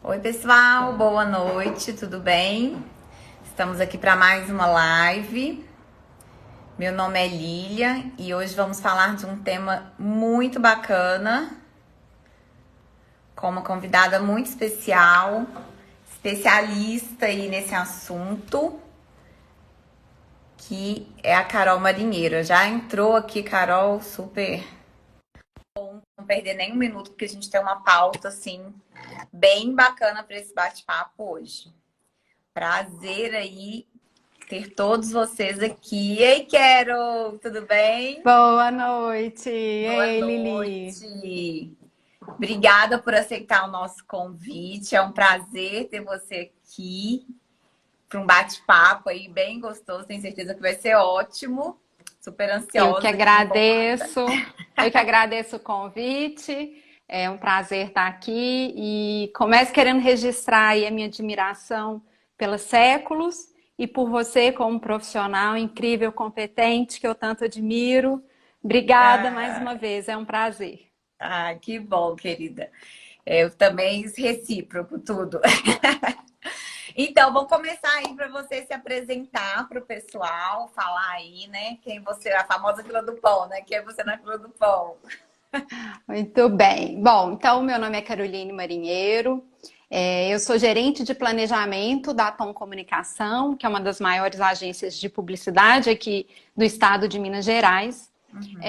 Oi, pessoal, boa noite, tudo bem? Estamos aqui para mais uma live. Meu nome é Lília e hoje vamos falar de um tema muito bacana, com uma convidada muito especial, especialista aí nesse assunto, que é a Carol Marinheiro. Já entrou aqui, Carol, super bom, não perder nem um minuto, porque a gente tem uma pauta assim bem bacana para esse bate-papo hoje. Prazer aí ter todos vocês aqui. Ei, Quero, tudo bem? Boa noite. Boa Ei, Lili. noite. Obrigada por aceitar o nosso convite. É um prazer ter você aqui para um bate-papo aí bem gostoso. Tenho certeza que vai ser ótimo. Super Eu que ansiosa aqui, empolgada. agradeço. Eu que agradeço o convite. É um prazer estar aqui e começo querendo registrar aí a minha admiração pelos séculos e por você como profissional incrível, competente, que eu tanto admiro. Obrigada mais Ah, uma vez, é um prazer. que bom, querida. Eu também recíproco, tudo. Então, vamos começar aí para você se apresentar para o pessoal, falar aí, né? Quem você, a famosa fila do pão, né? Quem é você na fila do pão? Muito bem. Bom, então meu nome é Caroline Marinheiro. Eu sou gerente de planejamento da Tom Comunicação, que é uma das maiores agências de publicidade aqui do estado de Minas Gerais. Uhum.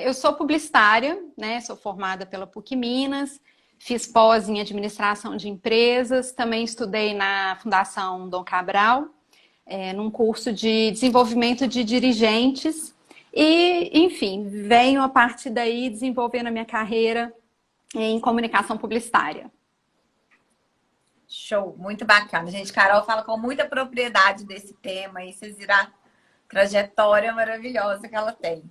Eu sou publicitária, né? Sou formada pela PUC Minas, fiz pós em administração de empresas, também estudei na Fundação Dom Cabral, num curso de desenvolvimento de dirigentes. E, enfim, venho a partir daí desenvolvendo a minha carreira em comunicação publicitária. Show, muito bacana. Gente, Carol fala com muita propriedade desse tema e vocês viram a trajetória maravilhosa que ela tem.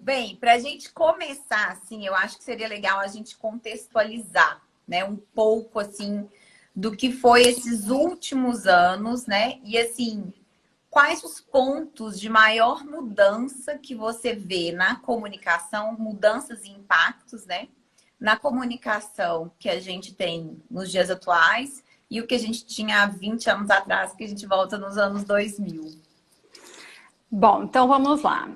Bem, para a gente começar, assim, eu acho que seria legal a gente contextualizar, né, um pouco, assim, do que foi esses últimos anos, né? E, assim, quais os pontos de maior mudança que você vê na comunicação, mudanças e impactos, né? Na comunicação que a gente tem nos dias atuais e o que a gente tinha há 20 anos atrás, que a gente volta nos anos 2000. Bom, então vamos lá.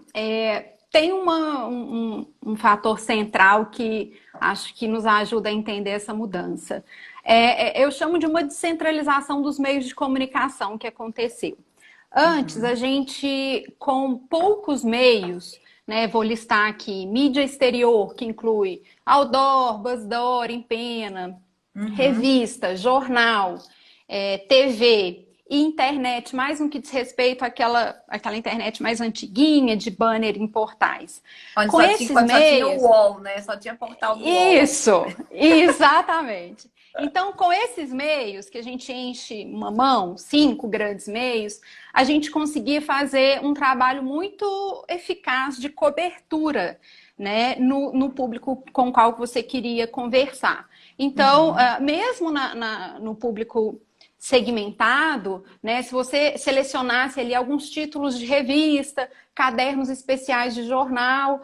Tem um fator central que acho que nos ajuda a entender essa mudança. Eu chamo de uma descentralização dos meios de comunicação que aconteceu. Antes, a Uhum, gente, com poucos meios, né, vou listar aqui, mídia exterior, que inclui outdoor, Buzzdoor, Empena, uhum. revista, jornal, TV e internet, mais no que diz respeito àquela internet mais antiguinha, de banner em portais. Onde Com só tinha, esses quando só tinha o meios, UOL, né? Só tinha portal do UOL ainda. isso, exatamente. Então, com esses meios, que a gente enche uma mão, 5 grandes meios, a gente conseguia fazer um trabalho muito eficaz de cobertura, né, no público com o qual você queria conversar. Então, Uhum, mesmo no público segmentado, né? Se você selecionasse ali alguns títulos de revista, cadernos especiais de jornal,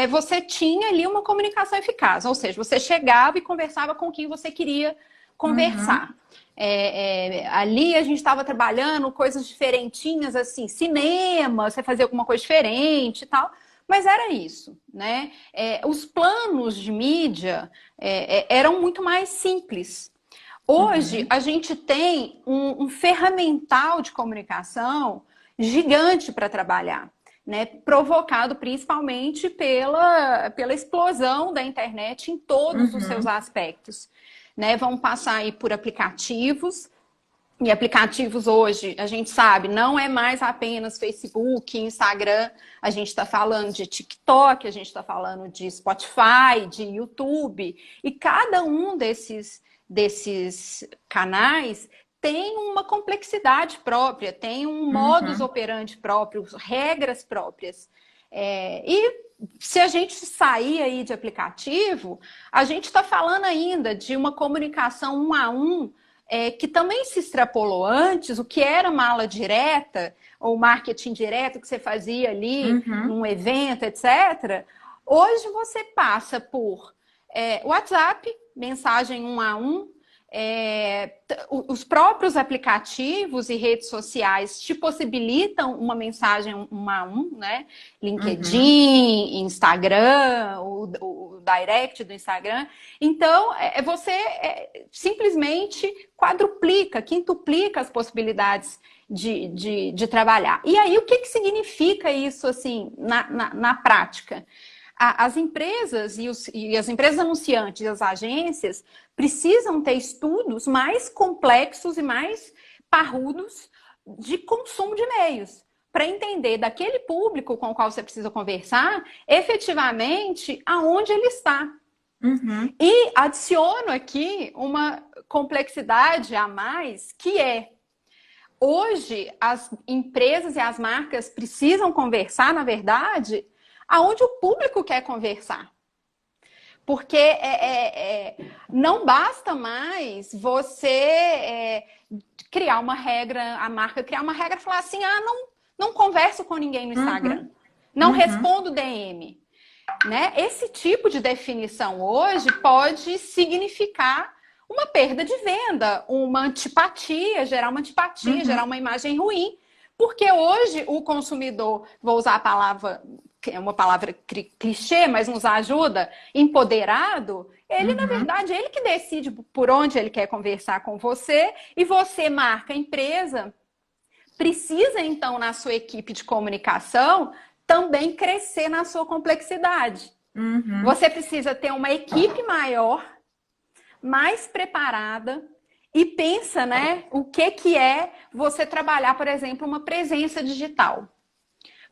você tinha ali uma comunicação eficaz, ou seja, você chegava e conversava com quem você queria uhum, conversar. Ali a gente estava trabalhando coisas diferentinhas, assim, cinema, você fazia alguma coisa diferente e tal. Mas era isso, né? Os planos de mídia eram muito mais simples. Hoje, uhum, a gente tem um ferramental de comunicação gigante para trabalhar, né? Provocado principalmente pela explosão da internet em todos os seus uhum. aspectos. Né? Vamos passar aí por aplicativos, e aplicativos hoje, a gente sabe, não é mais apenas Facebook, Instagram, a gente está falando de TikTok, a gente está falando de Spotify, de YouTube, e cada um desses canais tem uma complexidade própria, tem um modus Uhum. operandi próprio, regras próprias. E se a gente sair aí de aplicativo, a gente está falando ainda de uma comunicação um a um, que também se extrapolou antes, o que era mala direta, ou marketing direto que você fazia ali Uhum. num evento, etc. Hoje você passa por WhatsApp, mensagem um a um, Os próprios aplicativos e redes sociais te possibilitam uma mensagem um a um, né? LinkedIn, Instagram, o direct do Instagram. Então, você simplesmente quadruplica, quintuplica as possibilidades de trabalhar. E aí, o que significa isso, assim, na prática? As empresas e as empresas anunciantes e as agências precisam ter estudos mais complexos e mais parrudos de consumo de meios, para entender daquele público com o qual você precisa conversar, efetivamente, aonde ele está. E adiciono aqui uma complexidade a mais, que hoje as empresas e as marcas precisam conversar, na verdade, aonde o público quer conversar. Porque não basta mais você criar uma regra, a marca criar uma regra e falar assim, não converso com ninguém no Instagram, não respondo DM. Né? Esse tipo de definição hoje pode significar uma perda de venda, uma antipatia, gerar uma imagem ruim. Porque hoje o consumidor, vou usar a palavra, que é uma palavra clichê, mas nos ajuda, empoderado, ele, na verdade, ele que decide por onde ele quer conversar com você, e você, marca, empresa, precisa, então, na sua equipe de comunicação, também crescer na sua complexidade. Você precisa ter uma equipe maior, mais preparada, e pensa, né, o que é você trabalhar, por exemplo, uma presença digital.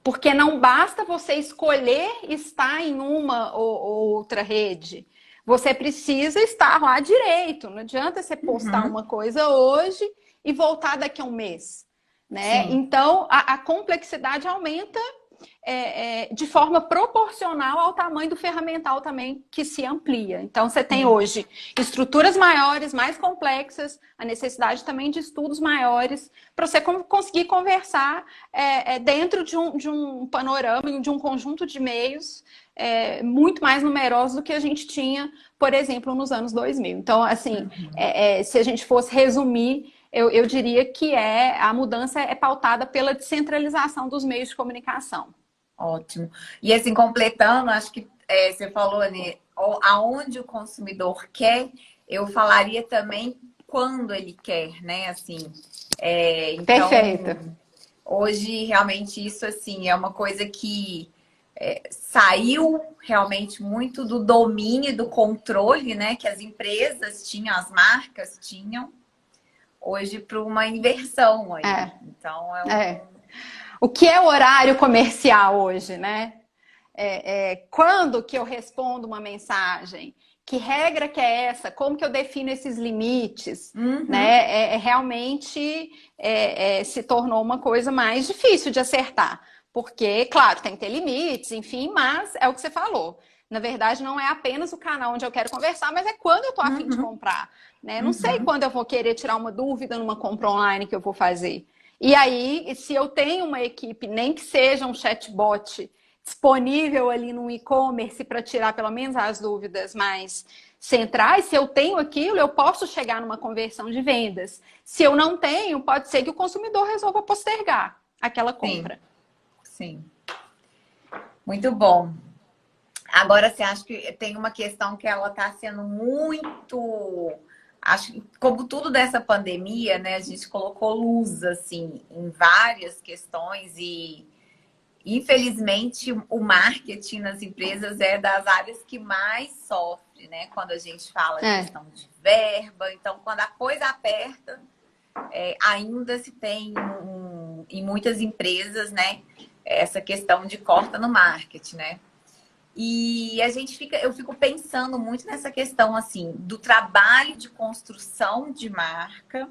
Porque não basta você escolher estar em uma ou outra rede. Você precisa estar lá direito. Não adianta você postar uma coisa hoje e voltar daqui a um mês. Né? Então, a complexidade aumenta de forma proporcional ao tamanho do ferramental também que se amplia. Então, você tem hoje estruturas maiores, mais complexas, a necessidade também de estudos maiores para você conseguir conversar dentro de um panorama, de um conjunto de meios muito mais numerosos do que a gente tinha, por exemplo, nos anos 2000. Então, assim, se a gente fosse resumir, eu diria que a mudança é pautada pela descentralização dos meios de comunicação. Ótimo. E assim, completando, acho que você falou, né, aonde o consumidor quer, eu falaria também quando ele quer, né? Assim, então, perfeito. Hoje, realmente, isso assim, é uma coisa que saiu realmente muito do domínio, do controle, né? Que as empresas tinham, as marcas tinham, hoje para uma inversão aí. Então, O que é o horário comercial hoje, né? Quando que eu respondo uma mensagem? Que regra que é essa? Como que eu defino esses limites? Né? Realmente se tornou uma coisa mais difícil de acertar. Porque, claro, tem que ter limites, enfim, mas é o que você falou. Na verdade, não é apenas o canal onde eu quero conversar, mas é quando eu tô a fim de comprar. Né? Não sei quando eu vou querer tirar uma dúvida numa compra online que eu vou fazer. E aí, se eu tenho uma equipe, nem que seja um chatbot disponível ali no e-commerce para tirar pelo menos as dúvidas mais centrais, se eu tenho aquilo, eu posso chegar numa conversão de vendas. Se eu não tenho, pode ser que o consumidor resolva postergar aquela compra. Sim. Muito bom. Agora, você acha que tem uma questão que ela está sendo muito... Acho que, como tudo dessa pandemia, né, a gente colocou luz, assim, em várias questões e, infelizmente, o marketing nas empresas é das áreas que mais sofre, né? Quando a gente fala de questão de verba. Então, quando a coisa aperta, ainda se tem, em muitas empresas, né, essa questão de corta no marketing, né? E eu fico pensando muito nessa questão, assim, do trabalho de construção de marca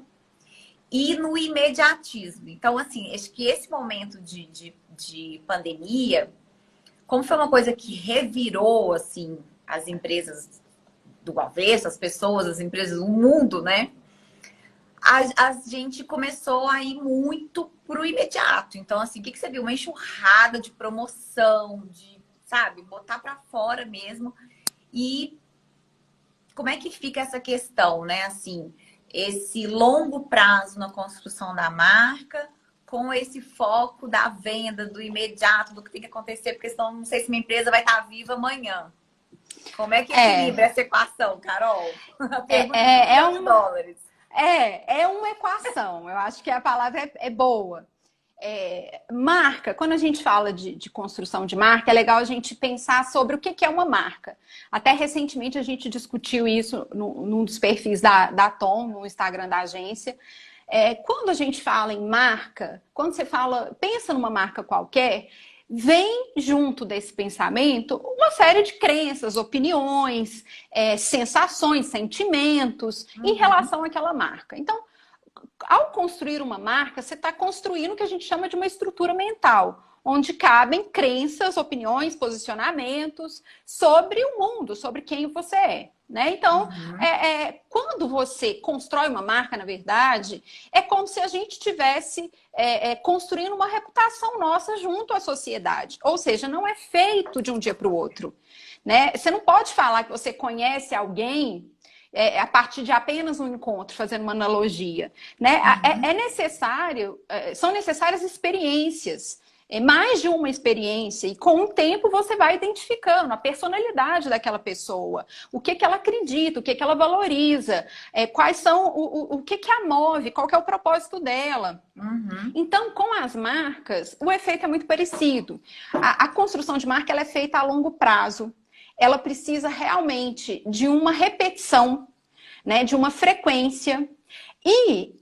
e no imediatismo. Então, assim, acho que esse momento de pandemia, como foi uma coisa que revirou, assim, as empresas do avesso, as pessoas, as empresas, o mundo, né? A gente começou a ir muito pro imediato. Então, assim, o que você viu? Uma enxurrada de promoção, sabe, botar para fora mesmo. E como é que fica essa questão, né? Assim, esse longo prazo na construção da marca com esse foco da venda, do imediato, do que tem que acontecer, porque senão não sei se minha empresa vai estar viva amanhã. Como é que equilibra essa equação, Carol? A pergunta de $1 milhão. É uma equação. Eu acho que a palavra é boa. Marca, quando a gente fala de construção de marca, é legal a gente pensar sobre o que é uma marca. Até recentemente a gente discutiu isso num dos perfis da Tom, no Instagram da agência. Quando a gente fala em marca, quando você pensa numa marca qualquer, vem junto desse pensamento uma série de crenças, opiniões, sensações, sentimentos em relação àquela marca. Então, ao construir uma marca, você está construindo o que a gente chama de uma estrutura mental, onde cabem crenças, opiniões, posicionamentos sobre o mundo, sobre quem você é. Né? Então, quando você constrói uma marca, na verdade, é como se a gente estivesse construindo uma reputação nossa junto à sociedade. Ou seja, não é feito de um dia para o outro. Né? Você não pode falar que você conhece alguém a partir de apenas um encontro, fazendo uma analogia. Né? São necessárias experiências. Mais de uma experiência, e com o tempo você vai identificando a personalidade daquela pessoa, o que ela acredita, o que ela valoriza, quais são o que a move, qual que é o propósito dela. Então, com as marcas, o efeito é muito parecido. A construção de marca ela é feita a longo prazo. Ela precisa realmente de uma repetição, né, de uma frequência. E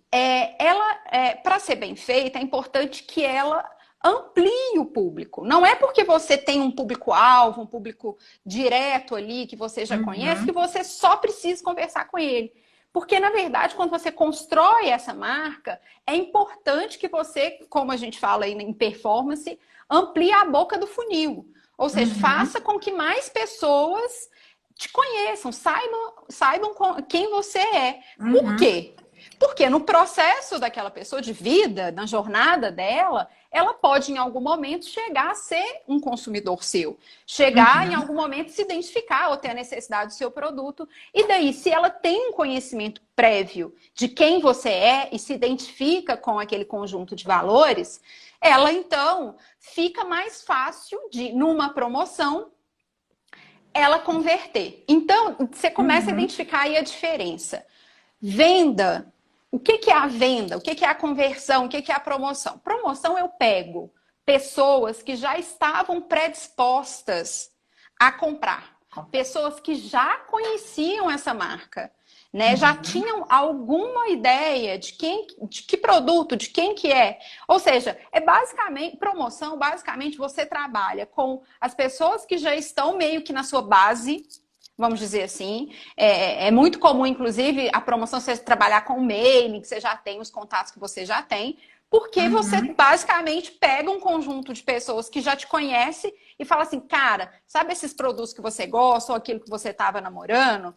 para ser bem feita, é importante que ela amplie o público. Não é porque você tem um público-alvo, um público direto ali, que você já conhece, que você só precisa conversar com ele. Porque, na verdade, quando você constrói essa marca, é importante que você, como a gente fala aí em performance, amplie a boca do funil. Ou seja, faça com que mais pessoas te conheçam, saibam quem você é. Por quê? Porque no processo daquela pessoa de vida, na jornada dela, ela pode em algum momento chegar a ser um consumidor seu. Chegar em algum momento se identificar ou ter a necessidade do seu produto. E daí, se ela tem um conhecimento prévio de quem você é e se identifica com aquele conjunto de valores, ela então fica mais fácil de, numa promoção, ela converter. Então, você começa a identificar aí a diferença. Venda. O que é a venda? O que é a conversão? O que é a promoção? Promoção eu pego pessoas que já estavam predispostas a comprar. Pessoas que já conheciam essa marca, né? Já tinham alguma ideia de que produto, de quem que é. Ou seja, promoção, basicamente você trabalha com as pessoas que já estão meio que na sua base, vamos dizer assim. É muito comum, inclusive, a promoção você trabalhar com mailing, que você já tem os contatos que você já tem, porque você basicamente pega um conjunto de pessoas que já te conhece e fala assim, cara, sabe esses produtos que você gosta ou aquilo que você estava namorando?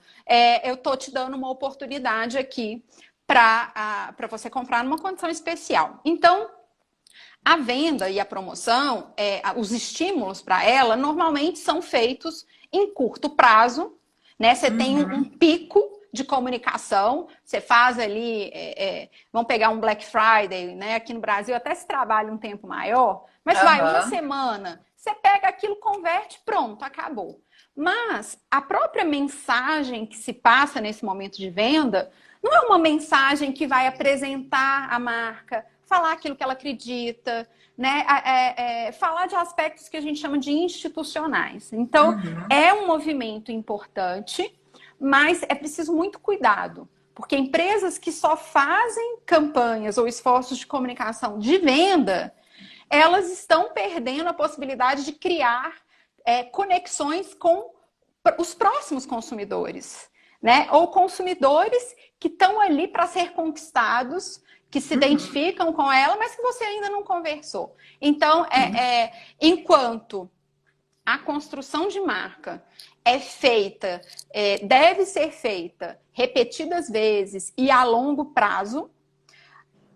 Eu tô te dando uma oportunidade aqui para você comprar numa condição especial. Então, a venda e a promoção, os estímulos para ela, normalmente são feitos em curto prazo, né? Você tem um pico de comunicação, você faz ali, vamos pegar um Black Friday, né? Aqui no Brasil até se trabalha um tempo maior, mas vai uma semana, você pega aquilo, converte, pronto, acabou. Mas a própria mensagem que se passa nesse momento de venda não é uma mensagem que vai apresentar a marca, falar aquilo que ela acredita, né? Falar de aspectos que a gente chama de institucionais. Então, é um movimento importante, mas é preciso muito cuidado, porque empresas que só fazem campanhas ou esforços de comunicação de venda, elas estão perdendo a possibilidade de criar conexões com os próximos consumidores, né? Ou consumidores que estão ali para ser conquistados, que se identificam com ela, mas que você ainda não conversou. Então, enquanto a construção de marca é feita, deve ser feita repetidas vezes e a longo prazo,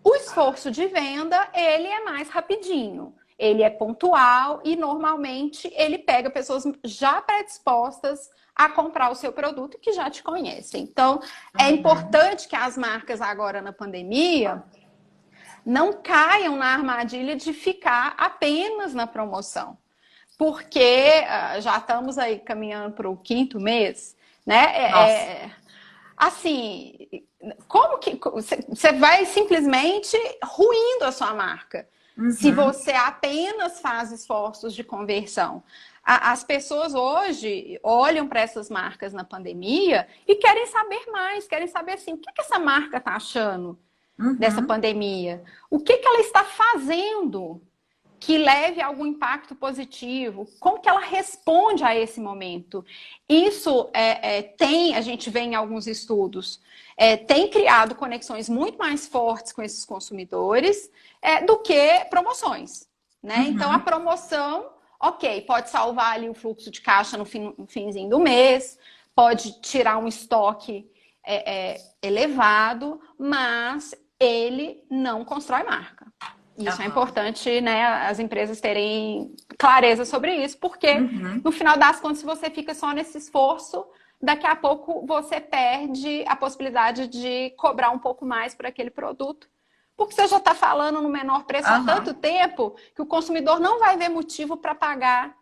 o esforço de venda, ele é mais rapidinho. Ele é pontual e, normalmente, ele pega pessoas já predispostas a comprar o seu produto que já te conhecem. Então, é importante que as marcas agora na pandemia não caiam na armadilha de ficar apenas na promoção. Porque já estamos aí caminhando para o 5º mês, né? Assim, como que você vai simplesmente ruindo a sua marca se você apenas faz esforços de conversão? As pessoas hoje olham para essas marcas na pandemia e querem saber mais, querem saber assim, o que essa marca está achando dessa pandemia? O que ela está fazendo que leve a algum impacto positivo? Como que ela responde a esse momento? Isso a gente vê em alguns estudos, tem criado conexões muito mais fortes com esses consumidores do que promoções, né? Então, a promoção, ok, pode salvar ali o fluxo de caixa no finzinho do mês, pode tirar um estoque elevado, mas ele não constrói marca. Isso é importante, né, as empresas terem clareza sobre isso, porque no final das contas, se você fica só nesse esforço, daqui a pouco você perde a possibilidade de cobrar um pouco mais por aquele produto, porque você já está falando no menor preço há tanto tempo que o consumidor não vai ver motivo para pagar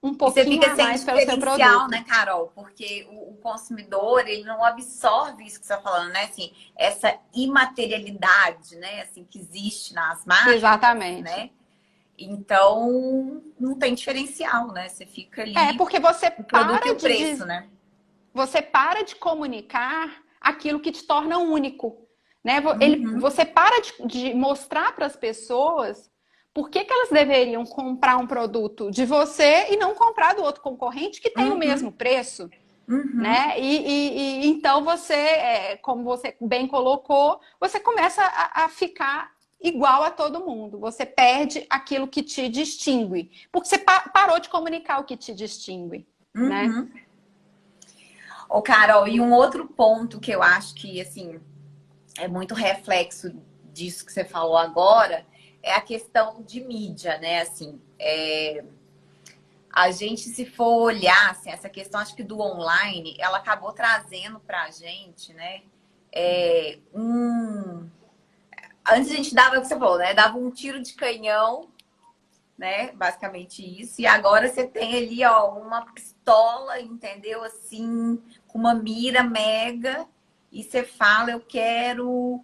um pouquinho a mais pelo seu produto. Né, Carol? Porque o consumidor, ele não absorve isso que você está falando, né? Assim, essa imaterialidade, né? Assim, que existe nas marcas. Exatamente. Né? Então, não tem diferencial, né? Você fica ali... porque você o produto e o preço, né? Você para de comunicar aquilo que te torna único, né? Você para de mostrar para as pessoas por que elas deveriam comprar um produto de você e não comprar do outro concorrente que tem o mesmo preço, né? E então você, como você bem colocou, você começa a ficar igual a todo mundo. Você perde aquilo que te distingue, porque você parou de comunicar o que te distingue, né? Ô, Carol, e um outro ponto que eu acho que, assim, é muito reflexo disso que você falou agora, é a questão de mídia, né? Assim, a gente, se for olhar, assim, essa questão, acho que do online, ela acabou trazendo pra gente, né? Antes a gente dava, o que você falou, né? Dava um tiro de canhão, né? Basicamente isso. E agora você tem ali, ó, uma pistola, entendeu? Assim, com uma mira mega. E você fala, eu quero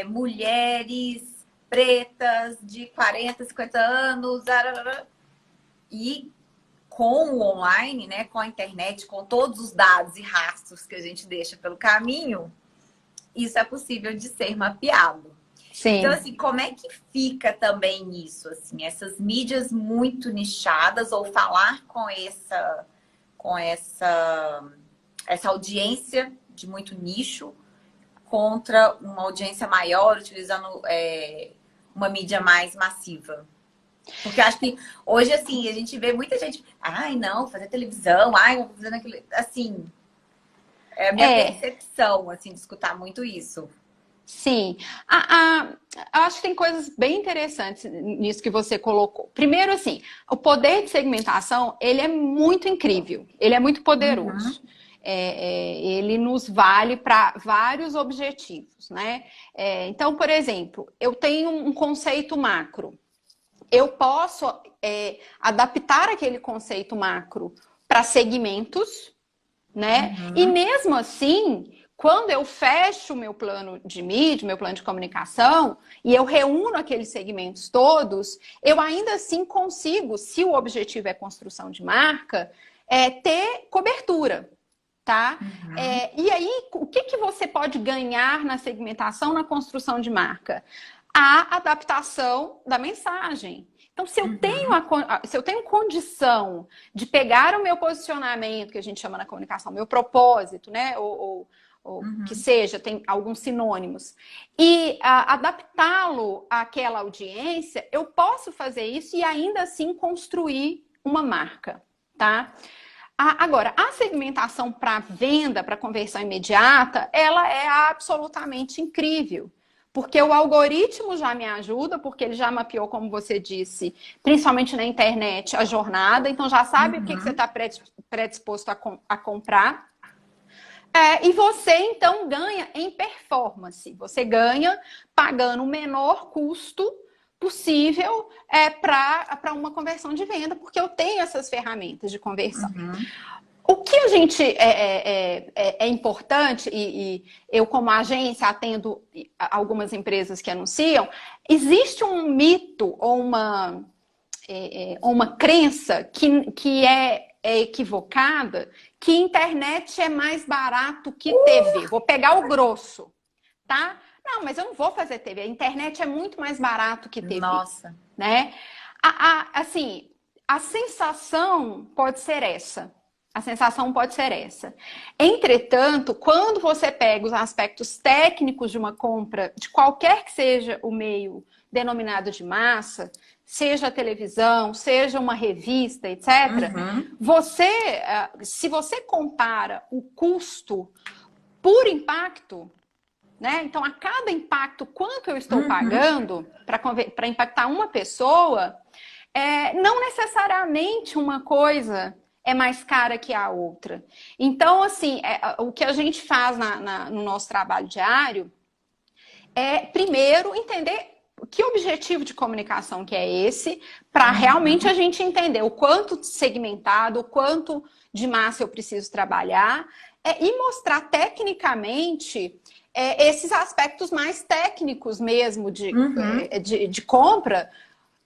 mulheres pretas de 40, 50 anos. E com o online, né? Com a internet, com todos os dados e rastros que a gente deixa pelo caminho, isso é possível de ser mapeado. Sim. Então, assim, como é que fica também isso? Assim, essas mídias muito nichadas, ou falar com essa audiência de muito nicho contra uma audiência maior, utilizando uma mídia mais massiva? Porque eu acho que hoje, assim, a gente vê muita gente, ai, não, fazer televisão, ai, eu vou fazendo aquilo. Assim, é a minha percepção, assim, de escutar muito isso. Sim, eu acho que tem coisas bem interessantes nisso que você colocou. Primeiro, assim, o poder de segmentação, ele é muito incrível, ele é muito poderoso. Ele nos vale para vários objetivos, né? Então, por exemplo, eu tenho um conceito macro. Eu posso adaptar aquele conceito macro para segmentos, né? E mesmo assim, quando eu fecho o meu plano de mídia, meu plano de comunicação, e eu reúno aqueles segmentos todos, eu ainda assim consigo, se o objetivo é construção de marca, ter cobertura, tá? E aí, o que você pode ganhar na segmentação, na construção de marca? A adaptação da mensagem. Então, se eu tenho condição de pegar o meu posicionamento, que a gente chama na comunicação, meu propósito, né? Ou que seja, tem alguns sinônimos, e adaptá-lo àquela audiência, eu posso fazer isso e ainda assim construir uma marca, tá? Agora, a segmentação para venda, para conversão imediata, ela é absolutamente incrível. porque o algoritmo já me ajuda, porque ele já mapeou, como você disse, principalmente na internet, a jornada, então já sabe o que você está predisposto a comprar. E você, então, ganha em performance. Você ganha pagando o menor custo possível para uma conversão de venda, porque eu tenho essas ferramentas de conversão. O que a gente é importante, e eu, como agência, atendo algumas empresas que anunciam, existe um mito ou uma crença que é equivocada, que internet é mais barato que TV. Vou pegar o grosso, tá? Não, mas eu não vou fazer TV. A internet é muito mais barato que TV. Nossa. Né? Assim, a sensação pode ser essa. A sensação pode ser essa. Entretanto, quando você pega os aspectos técnicos de uma compra, de qualquer que seja o meio denominado de massa, seja a televisão, seja uma revista, etc., se você compara o custo por impacto, né? Então, a cada impacto, quanto eu estou pagando para impactar uma pessoa, não necessariamente uma coisa é mais cara que a outra. Então, assim, o que a gente faz no nosso trabalho diário é, primeiro, entender que objetivo de comunicação que é esse, para realmente a gente entender o quanto segmentado, o quanto de massa eu preciso trabalhar, e mostrar tecnicamente esses aspectos mais técnicos mesmo de compra,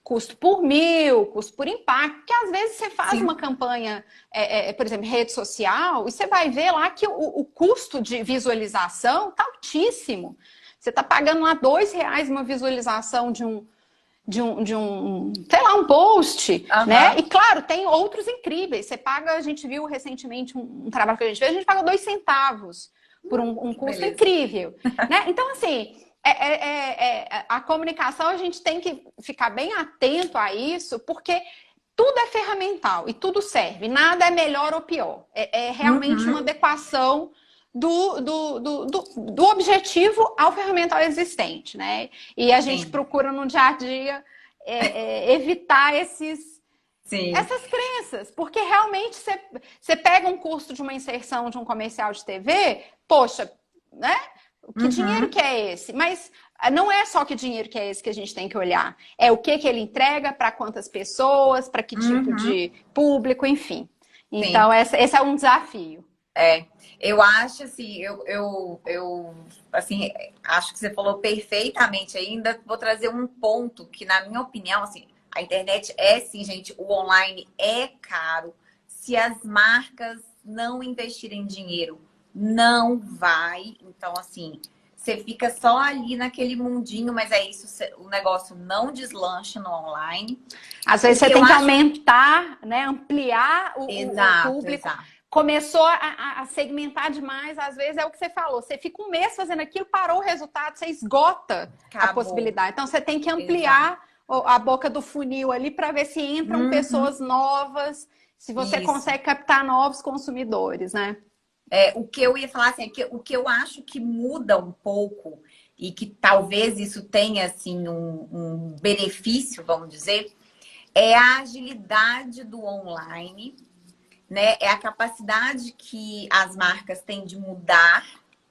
custo por mil, custo por impacto, porque às vezes você faz uma campanha, por exemplo, rede social, e você vai ver lá que o custo de visualização está altíssimo. Você está pagando lá R$2 uma visualização de um, sei lá, um post, né? E claro, tem outros incríveis. Você paga, a gente viu recentemente um trabalho que a gente paga 2 centavos por um custo incrível, né? Então, assim, a comunicação, a gente tem que ficar bem atento a isso, porque tudo é ferramental e tudo serve. Nada é melhor ou pior. É realmente uma adequação do objetivo ao ferramental existente, né? E a gente procura no dia a dia evitar essas crenças, porque realmente você pega um custo de uma inserção de um comercial de TV, poxa, né? Que dinheiro que é esse? Mas não é só que dinheiro que é esse que a gente tem que olhar. É o que ele entrega, para quantas pessoas, para que tipo de público, enfim. Então, esse é um desafio. Eu acho assim, assim, acho que você falou perfeitamente ainda. Vou trazer um ponto que, na minha opinião, assim, a internet sim, gente, o online é caro. Se as marcas não investirem dinheiro, não vai. Então, assim, você fica só ali naquele mundinho, mas é isso, o negócio não deslancha no online. Às vezes você tem que aumentar, né, ampliar o público. Exato. Começou a segmentar demais, às vezes é o que você falou. Você fica um mês fazendo aquilo, parou o resultado, você esgota a possibilidade. Então, você tem que ampliar a boca do funil ali para ver se entram pessoas novas, se você consegue captar novos consumidores, né? O que eu ia falar assim, o que eu acho que muda um pouco e que talvez isso tenha assim um benefício, vamos dizer, é a agilidade do online, né? É a capacidade que as marcas têm de mudar.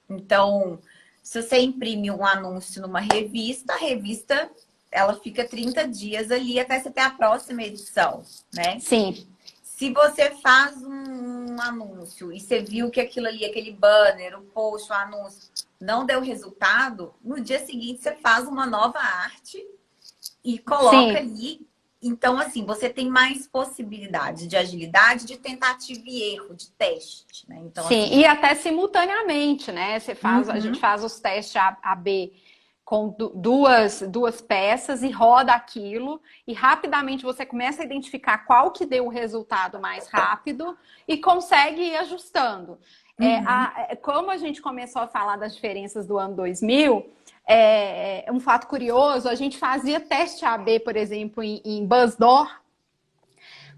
Então, se você imprime um anúncio numa revista, a revista ela fica 30 dias ali até você ter a próxima edição, né? Sim. Se você faz um anúncio e você viu que aquilo ali, aquele banner, o post, o anúncio, não deu resultado, no dia seguinte você faz uma nova arte e coloca ali. Então, assim, você tem mais possibilidade de agilidade, de tentativa e erro, de teste, né? Então, assim... e até simultaneamente, né? A gente faz os testes A/B com duas peças e roda aquilo, e rapidamente você começa a identificar qual que deu o resultado mais rápido e consegue ir ajustando. Como a gente começou a falar das diferenças do ano 2000, um fato curioso, a gente fazia teste A/B, por exemplo, em Buzzdoor,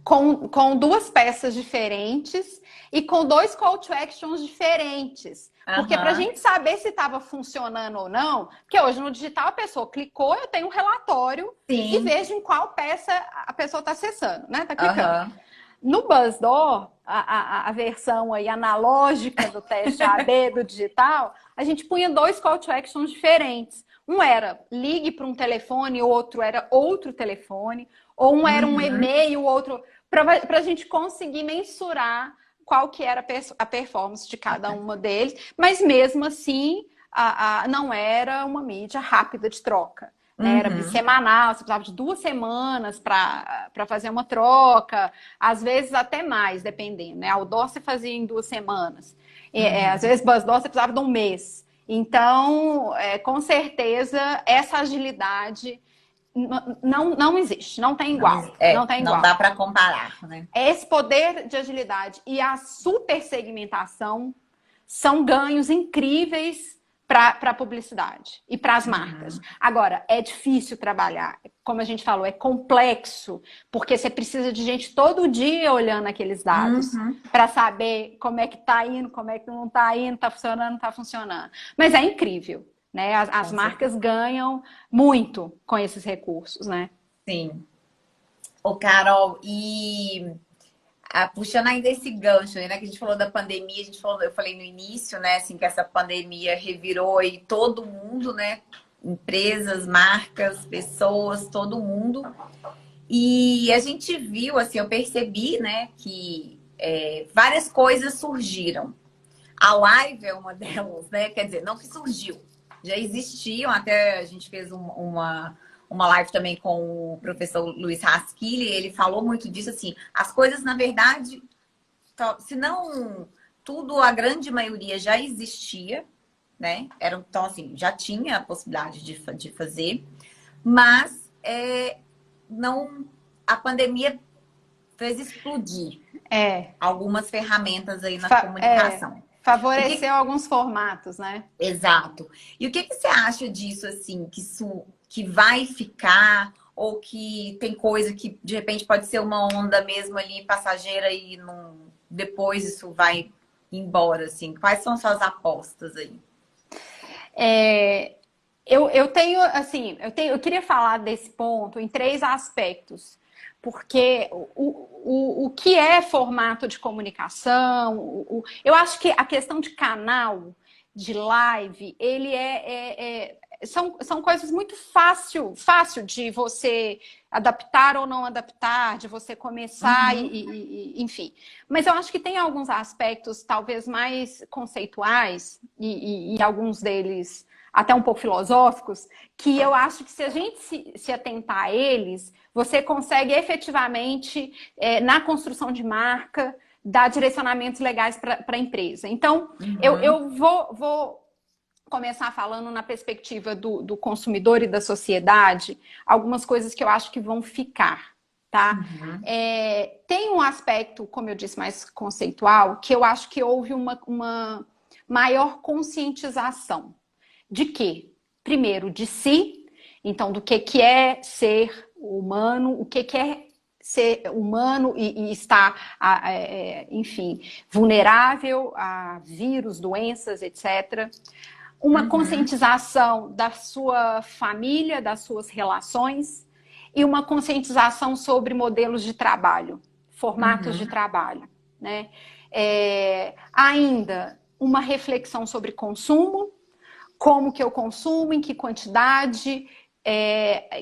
com duas peças diferentes e com dois call to actions diferentes. Porque para a gente saber se estava funcionando ou não, porque hoje no digital a pessoa clicou, eu tenho um relatório e vejo em qual peça a pessoa está acessando, né? Está clicando. No Buzzdoor, a versão aí analógica do teste AB do digital, a gente punha dois call to actions diferentes. Um era ligue para um telefone, o outro era outro telefone, ou um era um e-mail, o outro... Para a gente conseguir mensurar qual que era a performance de cada uma deles, mas mesmo assim não era uma mídia rápida de troca. Né? Era bissemanal, você precisava de 2 semanas para fazer uma troca, às vezes até mais, dependendo. Né? Outdoor você fazia em 2 semanas. Às vezes Buzzdoor você precisava de 1 mês. Então, com certeza, essa agilidade não existe, não tem igual. Não tem igual. Não dá para comparar, né? Esse poder de agilidade e a super segmentação são ganhos incríveis para a publicidade e para as marcas. Agora, é difícil trabalhar. Como a gente falou, é complexo, porque você precisa de gente todo dia olhando aqueles dados para saber como é que está indo, como é que não está indo, está funcionando, não está funcionando. Mas é incrível, né? As marcas ganham muito com esses recursos, né? Sim. Ô, Carol, e puxando ainda esse gancho, né, que a gente falou da pandemia, eu falei no início, né, assim, que essa pandemia revirou aí todo mundo, né, empresas, marcas, pessoas, todo mundo. E a gente viu, assim, eu percebi, né, que várias coisas surgiram. A live é uma delas, né, quer dizer, não que surgiu, já existiam, até a gente fez uma live também com o professor Luiz Rasquilli, ele falou muito disso, assim, as coisas, na verdade, se não tudo, a grande maioria já existia, né? Então, assim, já tinha a possibilidade de fazer, mas não, a pandemia fez explodir algumas ferramentas aí na comunicação. Favoreceu alguns formatos, né? Exato. E o que você acha disso, assim, que vai ficar, ou que tem coisa que de repente pode ser uma onda mesmo ali, passageira, e depois isso vai embora, assim? Quais são suas apostas aí? Eu queria falar desse ponto em 3 aspectos. Porque o que é formato de comunicação, eu acho que a questão de canal, de live, ele são coisas muito fácil de você adaptar ou não adaptar, de você começar enfim. Mas eu acho que tem alguns aspectos talvez mais conceituais e alguns deles até um pouco filosóficos, que eu acho que se a gente se atentar a eles, você consegue efetivamente, na construção de marca, dar direcionamentos legais para a empresa. Então, eu vou começar falando na perspectiva do consumidor e da sociedade, algumas coisas que eu acho que vão ficar, tá? Tem um aspecto, como eu disse, mais conceitual, que eu acho que houve uma maior conscientização. De quê? Primeiro, de si, então do que é ser humano, o que é ser humano e estar, enfim, vulnerável a vírus, doenças, etc. Uma conscientização da sua família, das suas relações, e uma conscientização sobre modelos de trabalho, formatos de trabalho, né? Ainda uma reflexão sobre consumo, como que eu consumo, em que quantidade,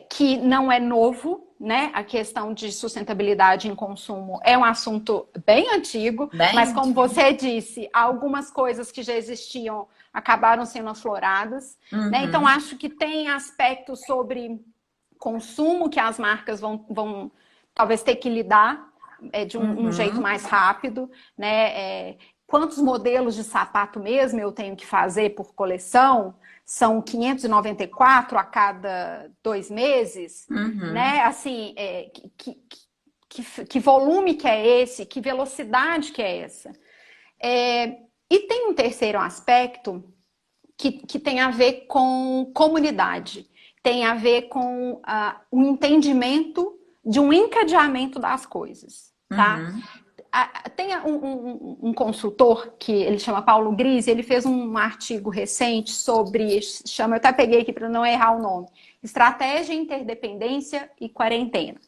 que não é novo, né? A questão de sustentabilidade em consumo é um assunto bem antigo, mas como você disse, algumas coisas que já existiam acabaram sendo afloradas, né? Então acho que tem aspectos sobre consumo que as marcas vão talvez ter que lidar de um jeito mais rápido, né? Quantos modelos de sapato mesmo eu tenho que fazer por coleção? São 594 a cada 2 meses, né? Assim, que volume que é esse? Que velocidade que é essa? E tem um terceiro aspecto que tem a ver com comunidade, tem a ver com o entendimento de um encadeamento das coisas, tá? Uhum. Tem um consultor que ele chama Paulo Grise, ele fez um artigo recente sobre, eu até peguei aqui para não errar o nome, Estratégia, Interdependência e Quarentena.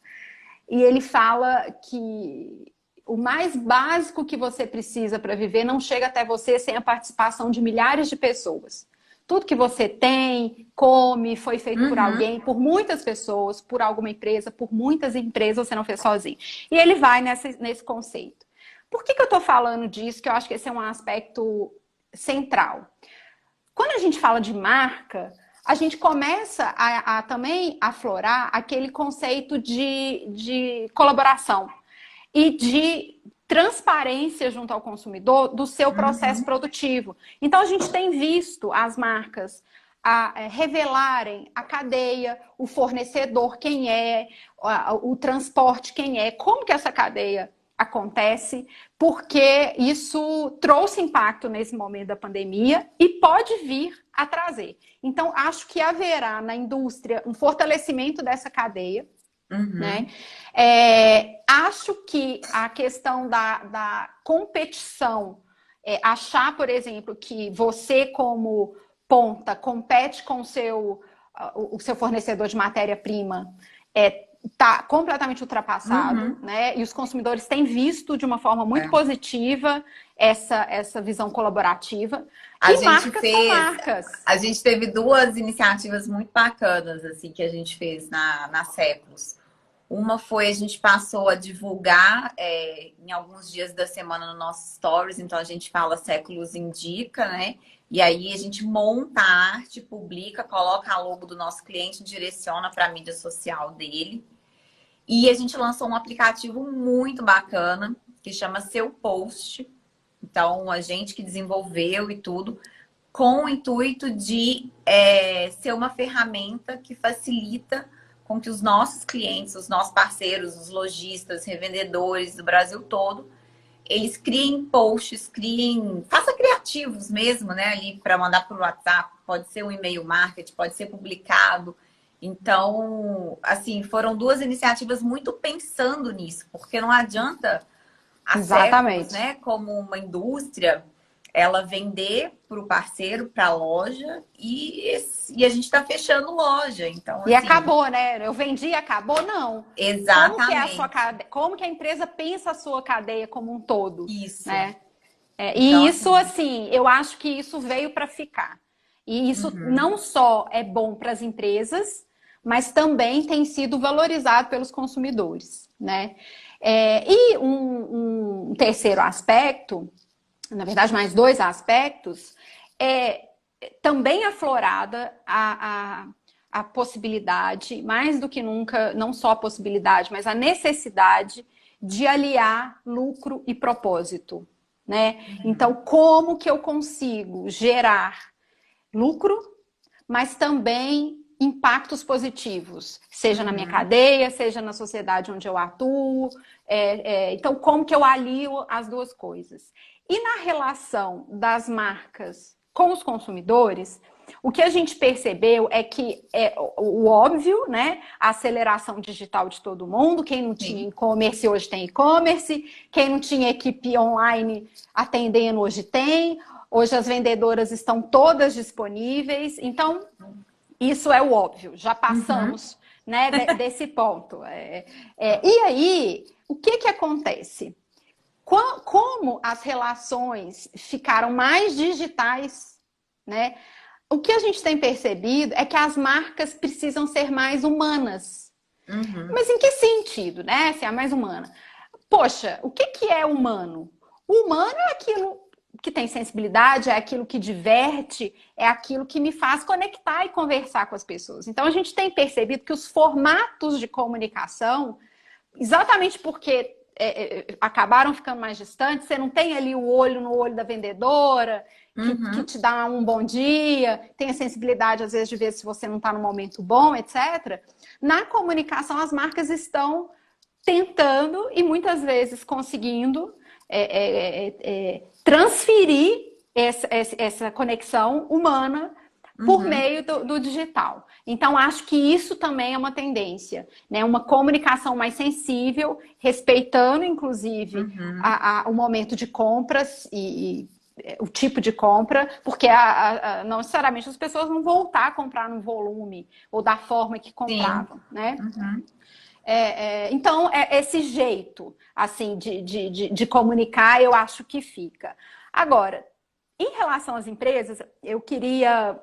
E ele fala que o mais básico que você precisa para viver não chega até você sem a participação de milhares de pessoas. Tudo que você tem, come, foi feito por alguém, por muitas pessoas, por alguma empresa, por muitas empresas, você não fez sozinho. E ele vai nesse conceito. Por que eu estou falando disso? Que eu acho que esse é um aspecto central. Quando a gente fala de marca, a gente começa a também aflorar aquele conceito de colaboração e de transparência junto ao consumidor do seu processo produtivo. Então, a gente tem visto as marcas revelarem a cadeia, o fornecedor quem é, o transporte quem é, como que essa cadeia acontece, porque isso trouxe impacto nesse momento da pandemia e pode vir a trazer. Então, acho que haverá na indústria um fortalecimento dessa cadeia, né? Acho que a questão da competição, achar, por exemplo, que você como ponta compete com o seu fornecedor de matéria-prima está completamente ultrapassado, né? E os consumidores têm visto de uma forma muito positiva essa visão colaborativa. Marcas são marcas. A gente teve duas iniciativas muito bacanas assim que a gente fez na Séculos. Uma foi, a gente passou a divulgar em alguns dias da semana no nosso Stories, então a gente fala Séculos Indica, né? E aí a gente monta a arte, publica, coloca a logo do nosso cliente, direciona para a mídia social dele. E a gente lançou um aplicativo muito bacana, que chama Seu Post. Então, a gente que desenvolveu e tudo, com o intuito de ser uma ferramenta que facilita com que os nossos clientes, os nossos parceiros, os lojistas, revendedores do Brasil todo, eles criem posts, façam criativos mesmo, né? Ali para mandar por WhatsApp, pode ser um e-mail marketing, pode ser publicado. Então, assim, foram duas iniciativas muito pensando nisso, porque não adianta a Séculos, né, como uma indústria, ela vender para o parceiro, para a loja, e a gente está fechando loja. Então, e assim, acabou, né? Eu vendi e acabou? Não. Exatamente. Como que a empresa pensa a sua cadeia como um todo? Isso. Né? Então, e isso, assim, eu acho que isso veio para ficar. E isso não só é bom para as empresas, mas também tem sido valorizado pelos consumidores, né? E um terceiro aspecto, na verdade, mais dois aspectos, também aflorada a possibilidade, mais do que nunca, não só a possibilidade, mas a necessidade de aliar lucro e propósito, né? Então, como que eu consigo gerar lucro, mas também impactos positivos, seja na minha cadeia, seja na sociedade onde eu atuo. Então, como que eu alio as duas coisas? E na relação das marcas com os consumidores, o que a gente percebeu é que o óbvio, né? A aceleração digital de todo mundo. Quem não tinha e-commerce hoje tem e-commerce. Quem não tinha equipe online atendendo hoje tem. Hoje as vendedoras estão todas disponíveis. Então, isso é o óbvio. Já passamos né, desse ponto. E aí, o que acontece? Como as relações ficaram mais digitais, né? O que a gente tem percebido é que as marcas precisam ser mais humanas. Mas em que sentido, né? Ser a mais humana. Poxa, o que é humano? O humano é aquilo que tem sensibilidade, é aquilo que diverte, é aquilo que me faz conectar e conversar com as pessoas. Então, a gente tem percebido que os formatos de comunicação, exatamente porque acabaram ficando mais distantes, você não tem ali o olho no olho da vendedora, que te dá um bom dia, tem a sensibilidade, às vezes, de ver se você não está no momento bom, etc. Na comunicação, as marcas estão tentando e muitas vezes conseguindo transferir essa conexão humana por meio do digital. Então, acho que isso também é uma tendência, né? Uma comunicação mais sensível, respeitando, inclusive, o momento de compras e o tipo de compra, porque não necessariamente as pessoas vão voltar a comprar no volume ou da forma que compravam, né? Então, esse jeito, assim, de comunicar, eu acho que fica. Agora, em relação às empresas, eu queria,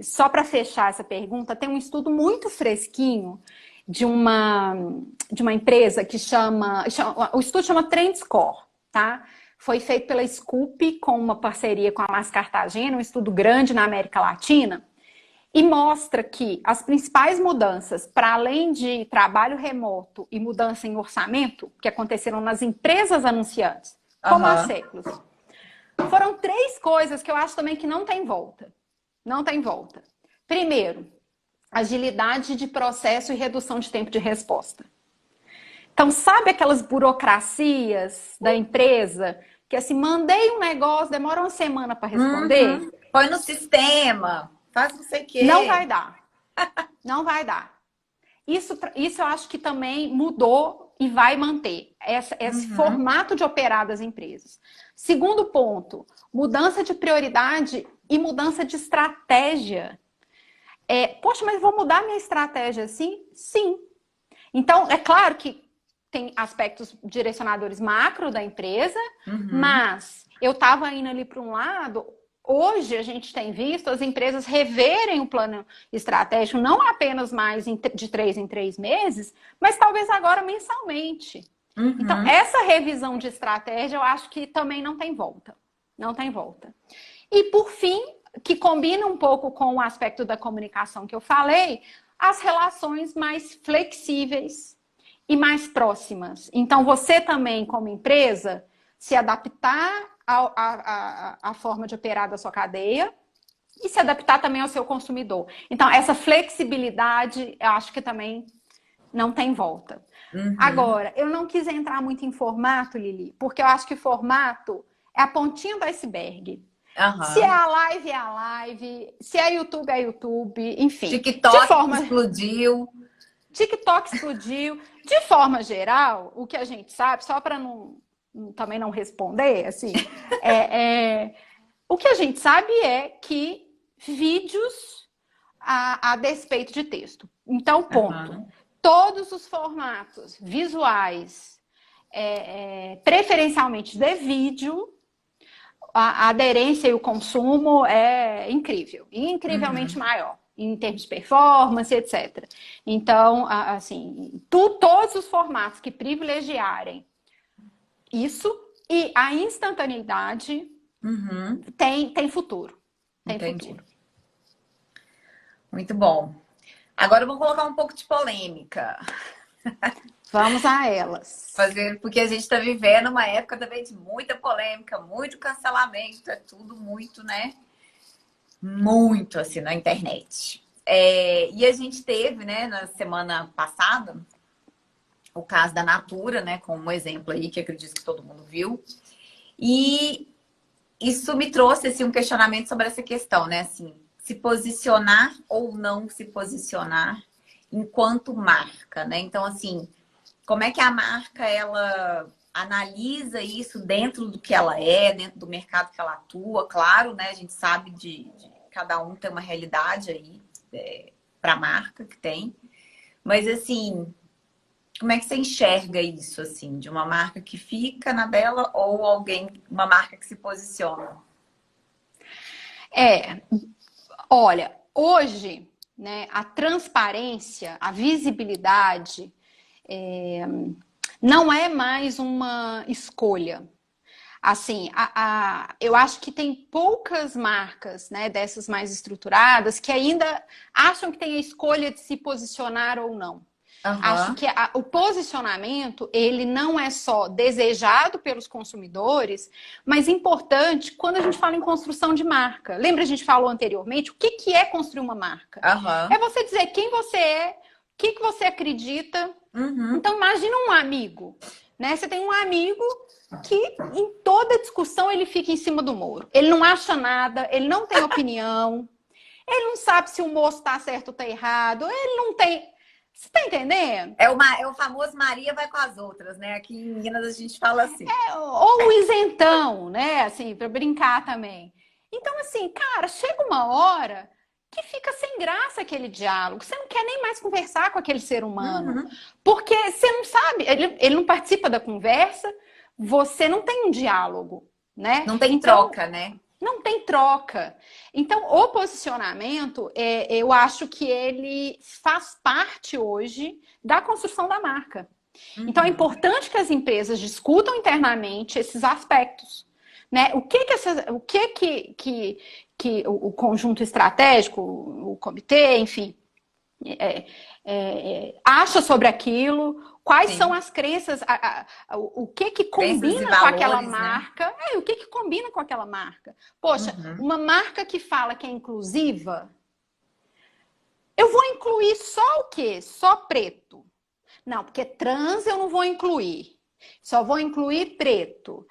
só para fechar essa pergunta, tem um estudo muito fresquinho de uma empresa que o estudo chama Trend Score, tá? Foi feito pela Scoop com uma parceria com a Mas Cartagena, um estudo grande na América Latina, e mostra que as principais mudanças, para além de trabalho remoto e mudança em orçamento, que aconteceram nas empresas anunciantes, como há séculos, foram 3 coisas que eu acho também que não tem volta. Não tem volta. Primeiro, agilidade de processo e redução de tempo de resposta. Então, sabe aquelas burocracias da empresa que assim, mandei um negócio, demora uma semana para responder? Põe no sistema, faz não sei o quê. Não vai dar. Não vai dar. Isso eu acho que também mudou e vai manter esse formato de operar das empresas. Segundo ponto, mudança de prioridade e mudança de estratégia. Poxa, mas vou mudar minha estratégia assim? Sim. Então, é claro que tem aspectos direcionadores macro da empresa, mas eu estava indo ali para um lado. Hoje a gente tem visto as empresas reverem o plano estratégico, não apenas mais de 3 em 3 meses, mas talvez agora mensalmente. Então, essa revisão de estratégia eu acho que também não tem volta. Não tem volta. E por fim, que combina um pouco com o aspecto da comunicação que eu falei, as relações mais flexíveis e mais próximas. Então, você também, como empresa, se adaptar à forma de operar da sua cadeia e se adaptar também ao seu consumidor. Então, essa flexibilidade, eu acho que também não tem volta. Agora, eu não quis entrar muito em formato, Lili, porque eu acho que formato é a pontinha do iceberg. Se é a live, é a live. Se é YouTube, é YouTube. Enfim. TikTok explodiu. TikTok explodiu. De forma geral, o que a gente sabe, só para também não responder, assim, o que a gente sabe é que vídeos a despeito de texto. Então, ponto. Todos os formatos visuais, preferencialmente de vídeo, a aderência e o consumo é incrível, incrivelmente maior, em termos de performance, etc. Então, assim, todos os formatos que privilegiarem isso e a instantaneidade tem futuro. Entendi. Futuro. Muito bom. Agora eu vou colocar um pouco de polêmica. Vamos a elas. Porque a gente está vivendo uma época também de muita polêmica, muito cancelamento, é tudo muito, né? Muito assim na internet. E a gente teve, né, na semana passada, o caso da Natura, né, como um exemplo aí, que acredito que todo mundo viu. E isso me trouxe assim, um questionamento sobre essa questão, né? Assim, se posicionar ou não se posicionar enquanto marca, né? Então, assim, como é que a marca, ela analisa isso dentro do que ela dentro do mercado que ela atua? Claro, né? A gente sabe de cada um tem uma realidade aí para a marca que tem. Mas, assim, como é que você enxerga isso, assim? De uma marca que fica na dela ou uma marca que se posiciona? Olha, hoje, né, a transparência, a visibilidade não é mais uma escolha. Assim, eu acho que tem poucas marcas, né, dessas mais estruturadas que ainda acham que tem a escolha de se posicionar ou não. Acho que o posicionamento, ele não é só desejado pelos consumidores, mas importante quando a gente fala em construção de marca. Lembra, a gente falou anteriormente, o que é construir uma marca? É você dizer quem você é, o que você acredita. Então, imagina um amigo, né? Você tem um amigo que em toda discussão ele fica em cima do muro. Ele não acha nada, ele não tem opinião. Ele não sabe se o moço tá certo ou tá errado. Ele não tem... Você tá entendendo? É o famoso Maria vai com as outras, né? Aqui em Minas a gente fala assim. Ou o isentão, né? Assim, para brincar também. Então, assim, cara, chega uma hora que fica sem graça aquele diálogo. Você não quer nem mais conversar com aquele ser humano. Uhum. Porque você não sabe, ele não participa da conversa, você não tem um diálogo, né? Não tem Então, troca, né? não tem troca. Então, o posicionamento, eu acho que ele faz parte hoje da construção da marca. Então, é importante que as empresas discutam internamente esses aspectos, né? Que o conjunto estratégico, o comitê, enfim, acha sobre aquilo, quais Sim. são as crenças, o que Crenças e combina com aquela valores, né? marca, o que combina com aquela marca. Poxa, uma marca que fala que é inclusiva, eu vou incluir só o quê? Só preto. Não, porque trans eu não vou incluir. Só vou incluir preto.